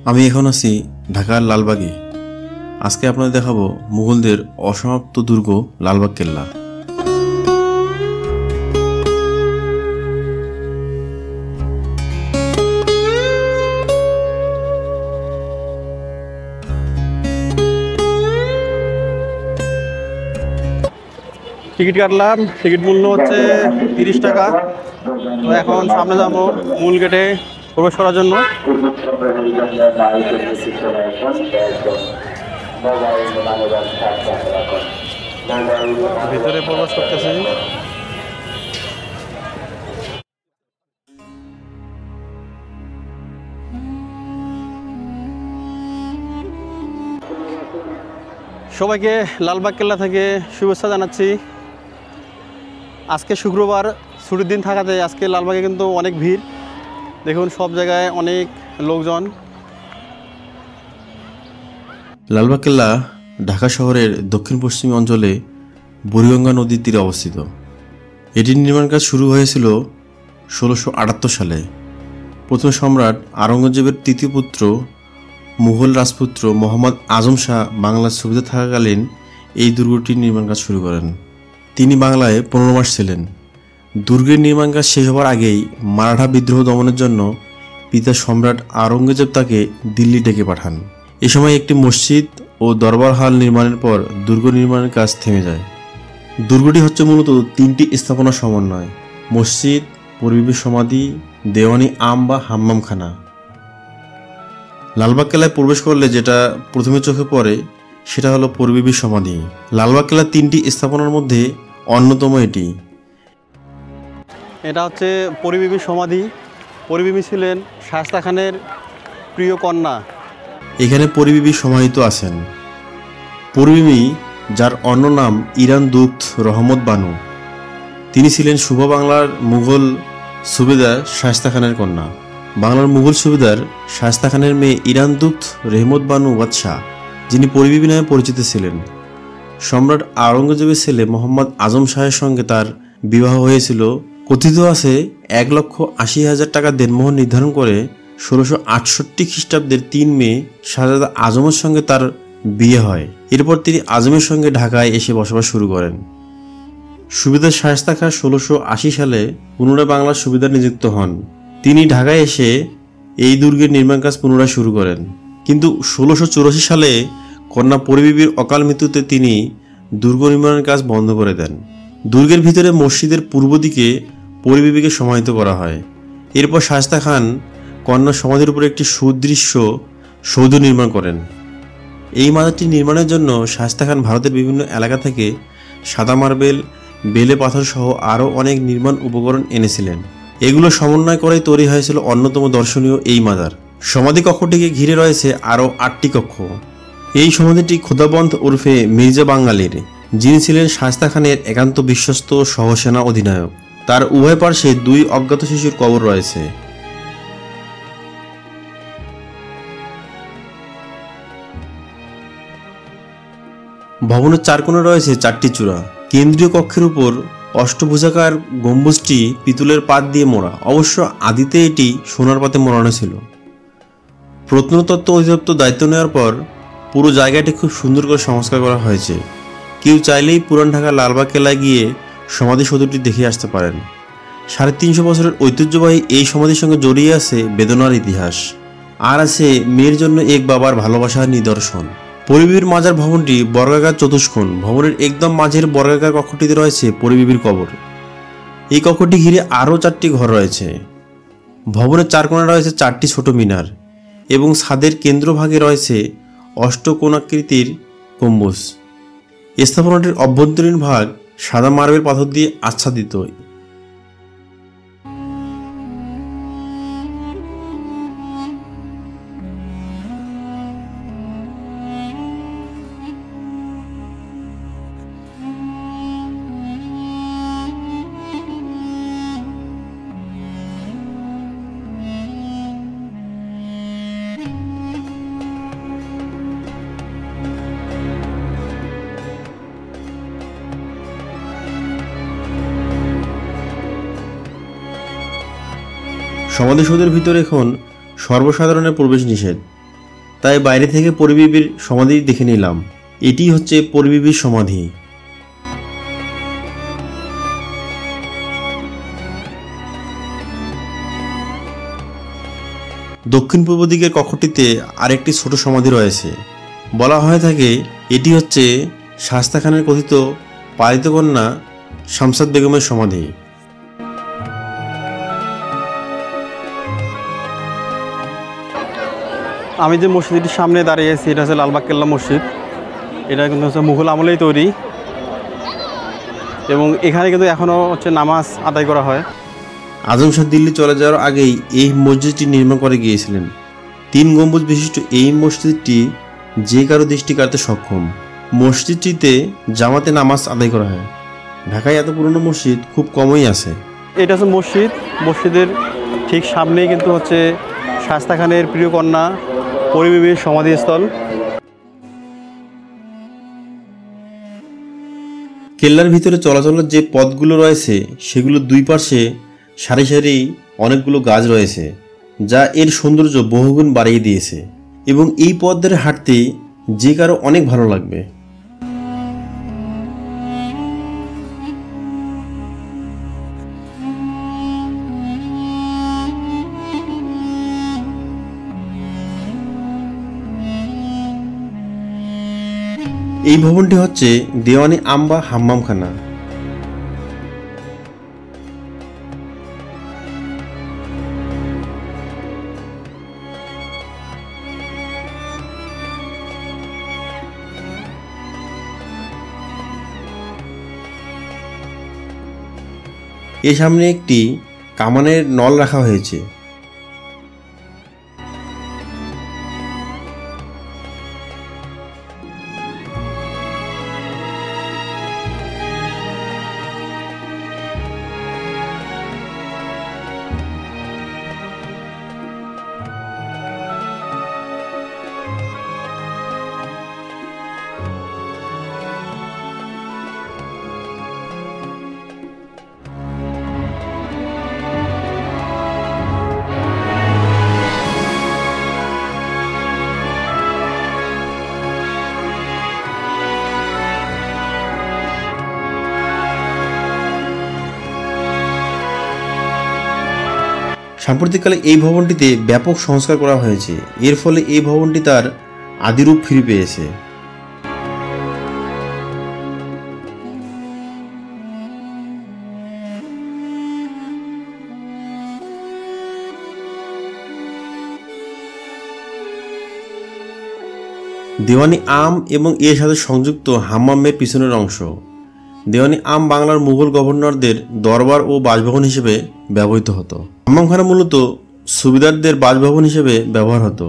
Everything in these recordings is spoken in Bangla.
আমি এখন আছি ঢাকার লালবাগে। আজকে আপনাদের দেখাবো মুঘলদের অসমাপ্ত দুর্গ লালবাগ কেল্লা। টিকিট কাটলাম, টিকিট মূল্য হচ্ছে 30 টাকা। তো এখন সামনে যাবো মূল গেটে প্রবেশ করার জন্য। ভিতরে প্রবেশ করতেছি। সবাইকে লালবাগ কেল্লা থেকে শুভেচ্ছা জানাচ্ছি। আজকে শুক্রবার, ছুটির দিন থাকাতে আজকে লালবাগে কিন্তু অনেক ভিড়। দেখুন সব জায়গায় অনেক লোকজন। লালবাগ কেল্লা ঢাকা শহরের দক্ষিণ পশ্চিম অঞ্চলে বুড়িগঙ্গা নদীর তীরে অবস্থিত। এটির নির্মাণ কাজ শুরু হয়েছিল 1678 সালে। প্রথম সম্রাট আওরঙ্গজেবের তৃতীয় পুত্র মুঘল রাজপুত্র মোহাম্মদ আজম শাহ বাংলার সুবিধা থাকাকালীন এই দুর্গটির নির্মাণ কাজ শুরু করেন। তিনি বাংলায় 15 মাস ছিলেন। দুর্গের নির্মাণ কাজ শেষ হওয়ার আগেই মারাঠা বিদ্রোহ দমনের জন্য পিতা সম্রাট আওরঙ্গজেব তাকে দিল্লি ডেকে পাঠান। এ সময় একটি মসজিদ ও দরবার হল নির্মাণের পর দুর্গ নির্মাণের কাজ থেমে যায়। দুর্গটি হচ্ছে মূলত 3টি স্থাপনার সমন্বয়: মসজিদ, পরিবিবির সমাধি, দেওয়ানি আম বা হাম্মামখানা। লালবাগ কেল্লায় প্রবেশ করলে যেটা প্রথমে চোখে পড়ে সেটা হলো পরিবিবির সমাধি। লালবাগ কেল্লার 3টি স্থাপনার মধ্যে অন্যতম এটি। এটা হচ্ছে পরিবিবির সমাধি। পরিবিবি ছিলেন শায়েস্তা খানের প্রিয় কন্যা। এখানে পরিবিবি সমাহিত আছেন। পরিবিবি, যার অন্য নাম ইরান দুত রহমত বানু, তিনি ছিলেন শুভ বাংলার মুঘল সুবেদার শায়েস্তা খানের কন্যা। বাংলার মুঘল সুবেদার শায়েস্তা খানের মেয়ে ইরান দুত রহমত বানু বাদশাহ, যিনি পরিবিবি নামে পরিচিত ছিলেন। সম্রাট আওরঙ্গজেবের ছেলে মোহাম্মদ আজম শাহের সঙ্গে তার বিবাহ হয়েছিল। কথিত আছে 1,80,000 টাকা দেনমোহর নির্ধারণ করে 1668 খ্রিস্টাব্দের 3 মে শাহজাদা আজমের সঙ্গে তার বিয়ে হয়। এরপর তিনি আজমের সঙ্গে ঢাকায় এসে বসবাস শুরু করেন। সুবেদার শায়েস্তা খাঁ 1680 সালে পুনরায় বাংলার সুবেদার নিযুক্ত হন। তিনি ঢাকায় এসে এই দুর্গের নির্মাণ কাজ পুনরায় শুরু করেন, কিন্তু 1684 সালে কন্যা পরিবিবির অকাল মৃত্যুতে তিনি দুর্গ নির্মাণের কাজ বন্ধ করে দেন। দুর্গের ভিতরে মসজিদের পূর্ব দিকে পরিবিবিকে সমাহিত করা হয়। এরপর শায়েস্তা খান কন্যা সমাধির উপর একটি সুদৃশ্য সৌধ নির্মাণ করেন। এই মাজারটি নির্মাণের জন্য শায়েস্তা খান ভারতের বিভিন্ন এলাকা থেকে সাদা মার্বেল, বেলে পাথর সহ আরও অনেক নির্মাণ উপকরণ এনেছিলেন। এগুলো সমন্বয় করেই তৈরি হয়েছিল অন্যতম দর্শনীয় এই মাজার। সমাধি কক্ষটিকে ঘিরে রয়েছে আরও 8টি কক্ষ। এই সমাধিটি খোদাবন্ধ ওরফে মির্জা বাঙ্গালীর, যিনি ছিলেন শায়েস্তা খানের একান্ত বিশ্বস্ত সহসেনা অধিনায়ক। তার উভয় পার্শ্বে 2 অজ্ঞাত শিশুর কবর রয়েছে। ভবনের 4 কোণে রয়েছে 4টি চূড়া। কেন্দ্রীয় কক্ষের উপর অষ্টভুজাকার গম্বুজটি পিতলের পাত দিয়ে মোড়া। অবশ্য আদিতে এটি সোনার পাতে মোড়ানো ছিল। প্রত্নতত্ত্ব অধিদপ্তর দায়িত্ব নেওয়ার পর পুরো জায়গাটি খুব সুন্দর করে সংস্কার করা হয়েছে। কেউ চাইলেই পুরান ঢাকা লালবাগ কেল্লায় গিয়ে সমাধিসৌধটি দেখে আসতে পারেন। 350 বছরের ঐতিহ্যবাহী এই সমাধির সঙ্গে জড়িয়ে আছে বেদনার ইতিহাস, আর আছে মেয়ের জন্য এক বাবার ভালোবাসার নিদর্শন। পরিবিবির মাজার ভবনটি বর্গাকার চতুষ্কোণ। ভবনের একদম মাঝের বর্গাকার কক্ষটিতে রয়েছে পরিবিবির কবর। এই কক্ষটি ঘিরে আরও 4টি ঘর রয়েছে। ভবনের 4 কোণে রয়েছে 4টি ছোট মিনার এবং ছাদের কেন্দ্রভাগে রয়েছে অষ্টকোণাকৃতির গম্বুজ। স্থাপনাটির অভ্যন্তরীণ ভাগ সাদা মার্বেল পাথর দিয়ে আচ্ছাদিত। সমাধিসৌধের ভিতরে এখন সর্বসাধারণের প্রবেশ নিষেধ। তাই বাইরে থেকে পরিবিবির সমাধি দেখে নিলাম। এটি হচ্ছে পরিবিবির সমাধি। দক্ষিণ পূর্ব দিকের কক্ষটিতে আরেকটি ছোট সমাধি রয়েছে। বলা হয়ে থাকে এটি হচ্ছে শায়েস্তা খানের কথিত পালিত কন্যা শামসাদ বেগমের সমাধি। আমি যে মসজিদটির সামনে দাঁড়িয়ে আছি এটা হচ্ছে লালবাগ কেল্লা মসজিদ। এটা কিন্তু হচ্ছে মুঘল আমলেই তৈরি এবং এখানে কিন্তু এখনও হচ্ছে নামাজ আদায় করা হয়। আজম শাহ দিল্লি চলে যাওয়ার আগেই এই মসজিদটি নির্মাণ করে গিয়েছিলেন। 3 গম্বুজ বিশিষ্ট এই মসজিদটি যে কারো দৃষ্টি কাটতে সক্ষম। মসজিদটিতে জামাতে নামাজ আদায় করা হয়। ঢাকায় এত পুরনো মসজিদ খুব কমই আছে। এটা হচ্ছে মসজিদ। মসজিদের ঠিক সামনেই কিন্তু হচ্ছে শায়েস্তা খানের প্রিয় কন্যা পরিবিবির সমাধিস্থল। কেল্লার ভিতরে চলাচলের যে পথগুলো রয়েছে সেগুলো দুই পাশে সারি সারি অনেকগুলো গাছ রয়েছে, যা এর সৌন্দর্য বহুগুণ বাড়িয়ে দিয়েছে এবং এই পথ ধরে হাঁটতে যে কারো অনেক ভালো লাগবে। এই ভবনটি হচ্ছে দেওয়ানি আম বা হাম্মামখানা। এর সামনে একটি কামানের নল রাখা হয়েছে। সাম্প্রতিককালে এই ভবনটিতে ব্যাপক সংস্কার করা হয়েছে। এর ফলে এই ভবনটি তার আদিরূপ ফিরে পেয়েছে। দেওয়ানি আম এবং এর সাথে সংযুক্ত হাম্মামের পিছনের অংশ। দেওয়ানি আম বাংলার মুঘল গভর্নরদের দরবার ও বাসভবন হিসেবে ব্যবহৃত হতো। হাম্মামখানা মূলত সুবিদারদের বাসভবন হিসেবে ব্যবহার হতো।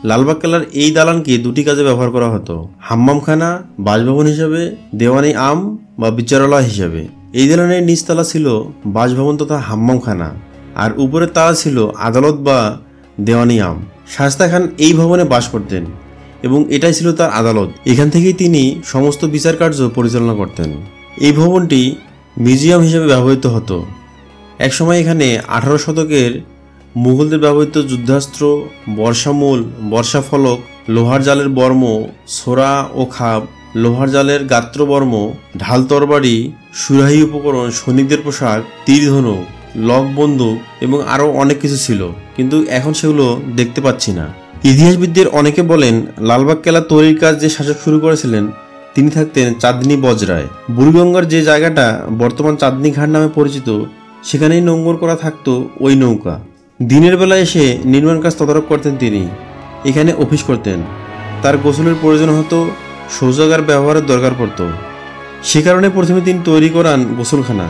লালবাগ কেল্লার এই দালানকে দুটি কাজে ব্যবহার করা হতো: হাম্মামখানা বাসভবন হিসেবে, দেওয়ানি আম বা বিচারালয় হিসেবে। এই দালানের নিচতলা ছিল বাসভবন তথা হাম্মামখানা, আর উপরের তালা ছিল আদালত বা দেওয়ানি আম। শায়েস্তা খান এই ভবনে বাস করতেন এবং এটাই ছিল তার আদালত। এখান থেকেই তিনি সমস্ত বিচার কার্য পরিচালনা করতেন। এই ভবনটি মিউজিয়াম হিসেবে ব্যবহৃত হতো। একসময় এখানে 18 শতকের মুঘলদের ব্যবহৃত যুদ্ধাস্ত্র, বর্ষামূল, বর্ষাফলক, লোহার জালের বর্ম, ছোরা ও খাপ, লোহার জালের গাত্রবর্ম, ঢাল তরবারি, সুরাহি উপকরণ, সৈনিকদের পোশাক, তীর ধনুক, লক বন্দুক এবং আরও অনেক কিছু ছিল, কিন্তু এখন সেগুলো দেখতে পাচ্ছি না। ইতিহাসবিদদের অনেকে বলেন লালবাগ কেল্লা তৈরির কাজ যে শাসক শুরু করেছিলেন তিনি থাকতেন চাঁদনী বজরায়। বুড়িগঙ্গার যে জায়গাটা বর্তমান চাঁদনী ঘাট নামে পরিচিত সেখানেই নোঙ্গর করা থাকতো ওই নৌকা। দিনের বেলা এসে নির্মাণ কাজ তদারক করতেন তিনি। এখানে অফিস করতেন। তার গোসলের প্রয়োজন হতো, শৌচাগার ব্যবহারের দরকার পড়ত। সে কারণে প্রথমে তিনি তৈরি করান গোসলখানা।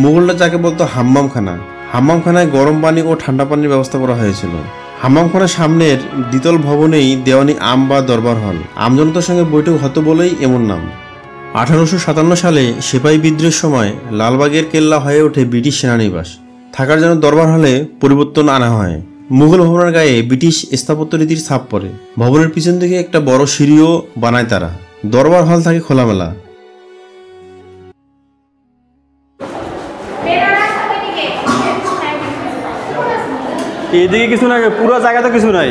মুঘলরা যাকে বলতো হাম্মামখানা। হাম্মামখানায় গরম পানি ও ঠান্ডা পানির ব্যবস্থা করা হয়েছিল। হাম্মামখানার সামনের দ্বিতল ভবনেই দেওয়ানি আম বা দরবার হল। আমজনতার সঙ্গে বৈঠক হতো বলেই এমন নাম। 1857 সালে সিপাহী বিদ্রোহের সময় লালবাগের কেল্লা হয়ে ওঠে ব্রিটিশ সেনানিবাস। থাকার জন্য দরবার হলে পরিবর্তন আনা হয়। মুঘল ভবনের গায়ে ব্রিটিশ স্থাপত্য রীতির ছাপ পড়ে। ভবনের পিছন দিকে একটা বড় সিঁড়িও বানায় তারা। দরবার হল থাকে খোলামেলা। এইদিকে কিছু নাই, পুরো জায়গাতে কিছু নাই।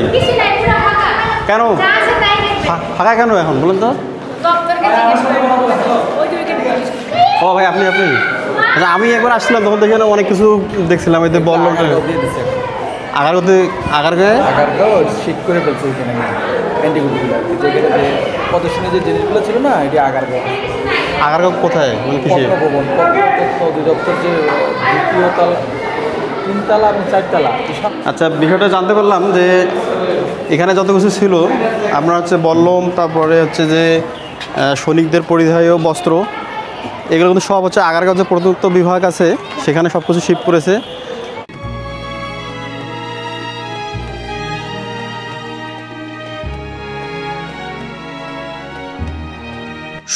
কেন ফাঁকা কেন এখন বলুন তো? ও ভাই আপনি আচ্ছা আমি একবার আসছিলাম তখন দেখে অনেক কিছু দেখছিলাম, এতে বললাম আগারগাঁও শিফট করে ফেলছে এখানে অ্যান্টিগুলিগুলো, যে প্রদর্শনী যে জিনিসগুলো ছিল না, এটি আগারগাঁও কোথায় মানে কিসে? ভবন তথ্য অধিদপ্তর যে দ্বিতীয় তলা, 3 তলা এবং 4 তলা। আচ্ছা বিষয়টা জানতে পারলাম যে এখানে যত কিছু ছিল আপনার হচ্ছে বল্লম, তারপরে হচ্ছে যে সৈনিকদের পরিধায় বস্ত্র, এগুলো কিন্তু সব হচ্ছে আগারগাঁও যে প্রত্নতত্ত্ব বিভাগ আছে সেখানে সব কিছু শিফট করেছে।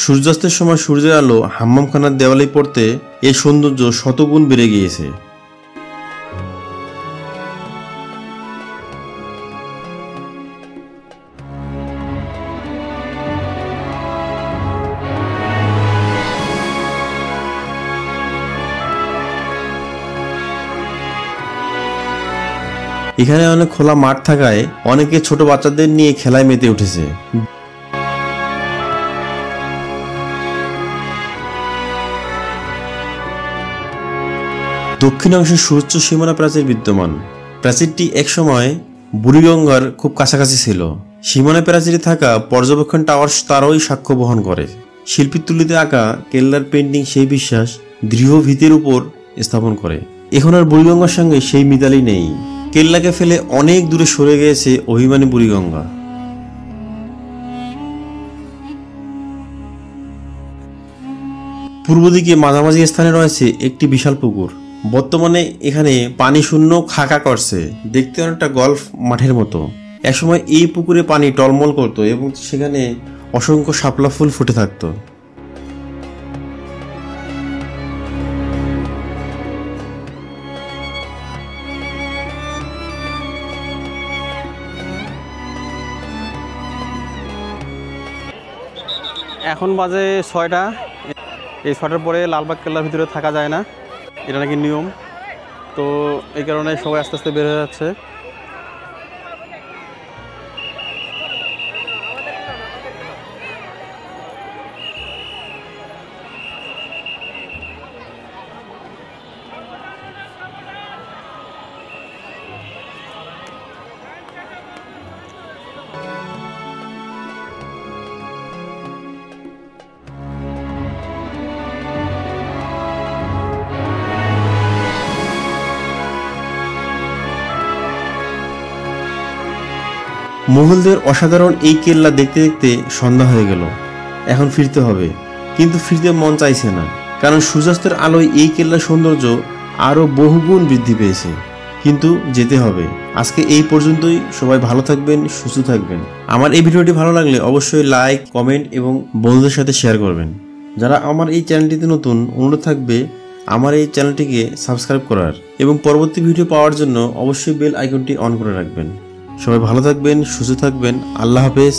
সূর্যাস্তের সময় সূর্যের আলো হাম্মামখানার দেওয়ালে পড়তে এই সৌন্দর্য শতগুণ বেড়ে গিয়েছে। এখানে অনেক খোলা মাঠ থাকায় অনেকে ছোট বাচ্চাদের নিয়ে খেলায় মেতে উঠেছে। দক্ষিণাংশে সুউচ্চ সীমানা প্রাচীর বিদ্যমান। প্রাচীরটি একসময় বুড়িগঙ্গার খুব কাছাকাছি ছিল। সীমানা প্রাচীরে থাকা পর্যবেক্ষণ টাওয়ার তারই সাক্ষ্য বহন করে। শিল্পীর তুলিতে আঁকা কেল্লার পেন্টিং সেই বিশ্বাস দৃঢ় ভিতের উপর স্থাপন করে। এখন আর বুড়িগঙ্গার সঙ্গে সেই মিতালি নেই। কেল্লাকে ফেলে অনেক দূরে সরে গিয়েছে অভিমানী বুড়িগঙ্গা। পূর্ব দিকে মাঝামাঝি স্থানে রয়েছে একটি বিশাল পুকুর। বর্তমানে এখানে পানি শূন্য খাকা করছে, দেখতে অনেকটা গল্ফ মাঠের মতো। একসময় এই পুকুরে পানি টলমল করত এবং সেখানে অসংখ্য শাপলা ফুল ফুটে থাকতো। এখন বাজে 6টা। এই 6টার পরে লালবাগ কেল্লার ভিতরে থাকা যায় না, এটা নাকি নিয়ম। তো এই কারণে সবাই আস্তে আস্তে বের হয়ে যাচ্ছে। মুঘলদের অসাধারণ এই কেল্লা দেখতে দেখতে সন্ধ্যা হয়ে গেল। এখন ফিরতে হবে, কিন্তু ফিরতে মন চাইছে না, কারণ সূর্যাস্তের আলোয় এই কেল্লার সৌন্দর্য আরো বহুগুণ বৃদ্ধি পেয়েছে। কিন্তু যেতে হবে। আজকে এই পর্যন্তই। সবাই ভালো থাকবেন, সুস্থ থাকবেন। আমার এই ভিডিওটি ভালো লাগলে অবশ্যই লাইক, কমেন্ট এবং বন্ধুদের সাথে শেয়ার করবেন। যারা আমার এই চ্যানেলটিতে নতুন, অনুরোধ থাকবে আমার এই চ্যানেলটিকে সাবস্ক্রাইব করার এবং পরবর্তী ভিডিও পাওয়ার জন্য অবশ্যই বেল আইকনটি অন করে রাখবেন। সবাই ভালো থাকবেন, সুস্থ থাকবেন। আল্লাহ হাফেজ।